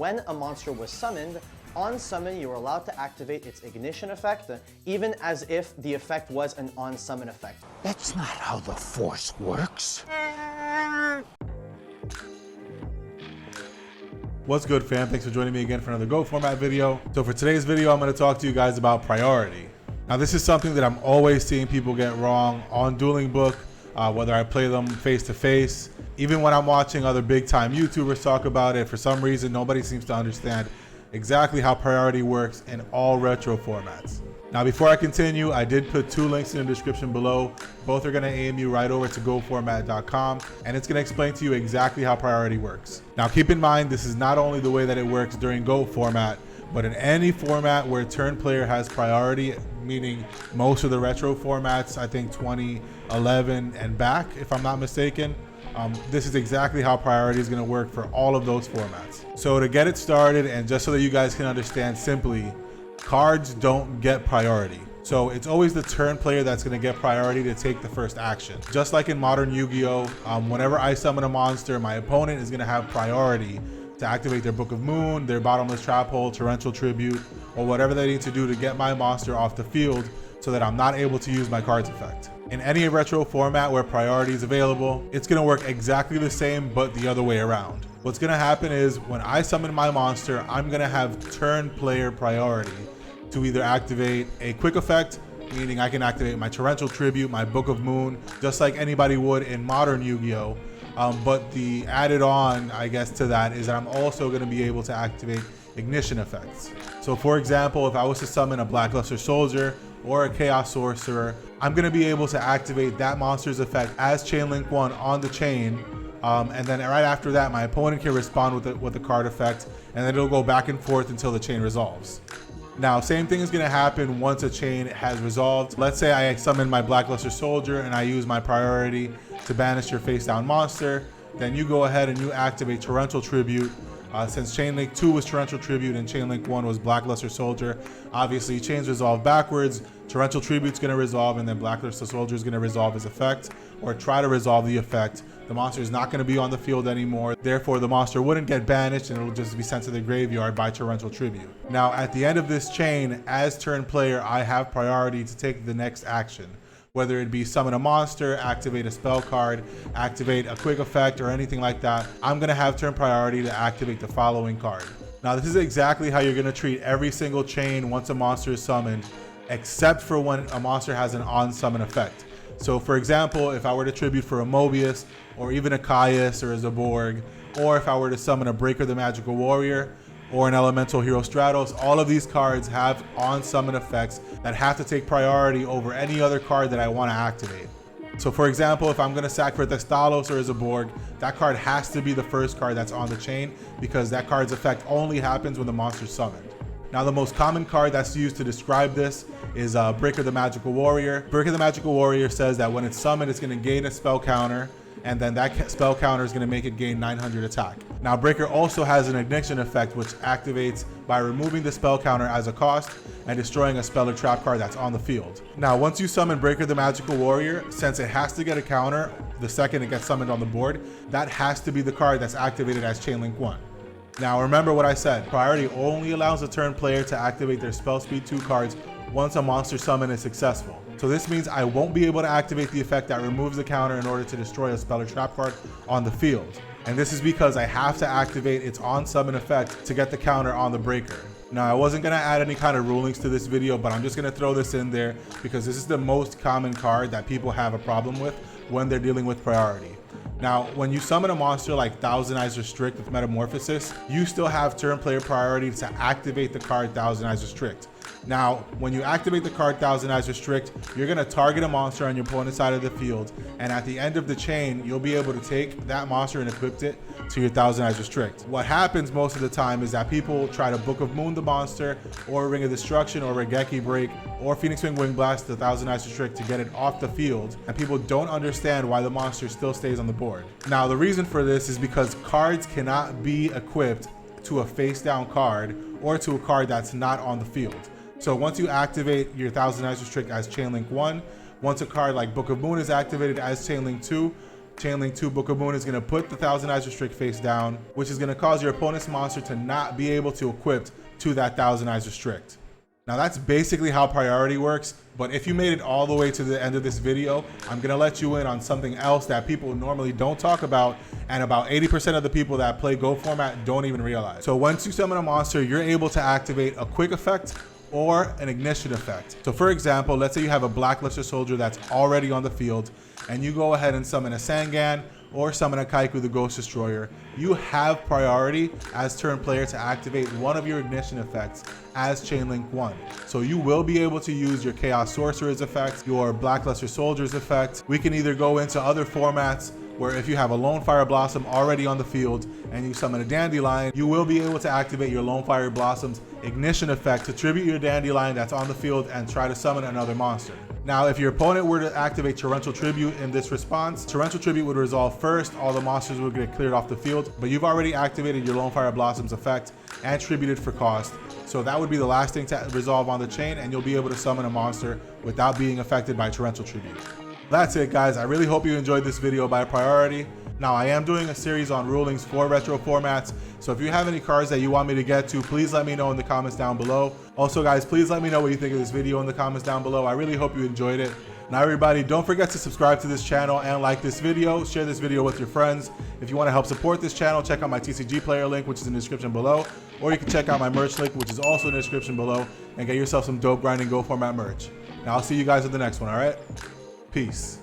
When a monster was summoned, on summon you were allowed to activate its ignition effect, even as if the effect was an on summon effect. That's not how the Force works. What's good, fam? Thanks for joining me again for another Goat Format video. So for today's video, I'm going to talk to you guys about priority. Now this is something that I'm always seeing people get wrong on Dueling Book, whether I play them face to face. Even when I'm watching other big time YouTubers talk about it, for some reason nobody seems to understand exactly how priority works in all retro formats. Now before I continue, I did put two links in the description below. Both are going to aim you right over to GoatFormat.com, and it's going to explain to you exactly how priority works. Now keep in mind, this is not only the way that it works during Goat Format, but in any format where turn player has priority, meaning most of the retro formats, I think 2011 and back, if I'm not mistaken, this is exactly how priority is going to work for all of those formats. So to get it started, and just so that you guys can understand simply, cards don't get priority. So it's always the turn player that's going to get priority to take the first action. Just like in modern Yu-Gi-Oh, whenever I summon a monster, my opponent is going to have priority to activate their Book of Moon, their Bottomless Trap Hole, Torrential Tribute, or whatever they need to do to get my monster off the field so that I'm not able to use my card's effect. In any retro format where priority is available, it's going to work exactly the same, but the other way around. What's going to happen is when I summon my monster, I'm going to have turn player priority to either activate a quick effect, meaning I can activate my Torrential Tribute, my Book of Moon, just like anybody would in modern Yu-Gi-Oh! But the added on, I guess, to that is that I'm also going to be able to activate ignition effects. So for example, if I was to summon a Blackluster Soldier or a Chaos Sorcerer, I'm going to be able to activate that monster's effect as Chain Link 1 on the chain, and then right after that my opponent can respond with the card effect, and then it'll go back and forth until the chain resolves. Now same thing is going to happen once a chain has resolved. Let's say I summon my Blackluster Soldier and I use my priority to banish your face down monster, then you go ahead and you activate Torrential Tribute. Since Chain Link 2 was Torrential Tribute and Chain Link 1 was Blackluster Soldier, obviously chains resolve backwards. Torrential Tribute's going to resolve, and then Blackluster Soldier is going to resolve his effect, or try to resolve the effect. The monster is not going to be on the field anymore, therefore the monster wouldn't get banished and it'll just be sent to the graveyard by Torrential Tribute. Now at the end of this chain, as turn player, I have priority to take the next action. Whether it be summon a monster, activate a spell card, activate a quick effect, or anything like that, I'm going to have turn priority to activate the following card. Now this is exactly how you're going to treat every single chain once a monster is summoned, except for when a monster has an on summon effect. So for example, if I were to tribute for a Mobius, or even a Caius or a Zaborg, or if I were to summon a Breaker the Magical Warrior, or an Elemental Hero Stratos, all of these cards have on summon effects that have to take priority over any other card that I want to activate. So for example, if I'm going to sack for Thestalos or a Zaborg, that card has to be the first card that's on the chain, because that card's effect only happens when the monster's summoned. Now the most common card that's used to describe this is Breaker the Magical Warrior. Breaker the Magical Warrior says that when it's summoned, it's going to gain a spell counter, and then that spell counter is going to make it gain 900 attack. Now Breaker also has an ignition effect which activates by removing the spell counter as a cost and destroying a spell or trap card that's on the field. Now once you summon Breaker the Magical Warrior, since it has to get a counter the second it gets summoned on the board, that has to be the card that's activated as Chain Link 1. Now remember what I said, priority only allows a turn player to activate their spell speed 2 cards once a monster summon is successful. So this means I won't be able to activate the effect that removes the counter in order to destroy a spell or trap card on the field. And this is because I have to activate its on summon effect to get the counter on the Breaker. Now I wasn't going to add any kind of rulings to this video, but I'm just going to throw this in there because this is the most common card that people have a problem with when they're dealing with priority. Now, when you summon a monster like Thousand Eyes Restrict with Metamorphosis, you still have turn player priority to activate the card Thousand Eyes Restrict. Now, when you activate the card Thousand Eyes Restrict, you're going to target a monster on your opponent's side of the field, and at the end of the chain, you'll be able to take that monster and equip it to your Thousand Eyes Restrict. What happens most of the time is that people try to Book of Moon the monster, or Ring of Destruction, or Regeki Break, or Phoenix Wing Wing Blast the Thousand Eyes Restrict to get it off the field, and people don't understand why the monster still stays on the board. Now, the reason for this is because cards cannot be equipped to a face down card or to a card that's not on the field. So once you activate your Thousand Eyes Restrict as Chain Link 1, once a card like Book of Moon is activated as Chain Link 2, Chainlink 2 Book of Moon is going to put the Thousand Eyes Restrict face down, which is going to cause your opponent's monster to not be able to equip to that Thousand Eyes Restrict. Now that's basically how priority works, but if you made it all the way to the end of this video, I'm gonna let you in on something else that people normally don't talk about, and about 80% of the people that play Go format don't even realize. So once you summon a monster, you're able to activate a quick effect or an ignition effect. So for example, let's say you have a Blackluster soldier that's already on the field, and you go ahead and summon a Sangan or summon a Kaiku the Ghost Destroyer. You have priority as turn player to activate one of your ignition effects as Chainlink 1. So you will be able to use your Chaos Sorcerer's effect, your Blackluster Soldier's effect. We can either go into other formats where if you have a Lone Fire Blossom already on the field and you summon a Dandelion, you will be able to activate your Lone Fire Blossom's ignition effect to tribute your Dandelion that's on the field and try to summon another monster. Now, if your opponent were to activate Torrential Tribute in this response, Torrential Tribute would resolve first, all the monsters would get cleared off the field, but you've already activated your Lone Fire Blossom's effect and tributed for cost. So that would be the last thing to resolve on the chain, and you'll be able to summon a monster without being affected by Torrential Tribute. That's it, guys. I really hope you enjoyed this video by priority. Now, I am doing a series on rulings for retro formats, so if you have any cards that you want me to get to, please let me know in the comments down below. Also, guys, please let me know what you think of this video in the comments down below. I really hope you enjoyed it. Now, everybody, don't forget to subscribe to this channel and like this video. Share this video with your friends. If you want to help support this channel, check out my TCG player link, which is in the description below, or you can check out my merch link, which is also in the description below, and get yourself some dope grinding Go format merch. Now, I'll see you guys in the next one, all right? Peace.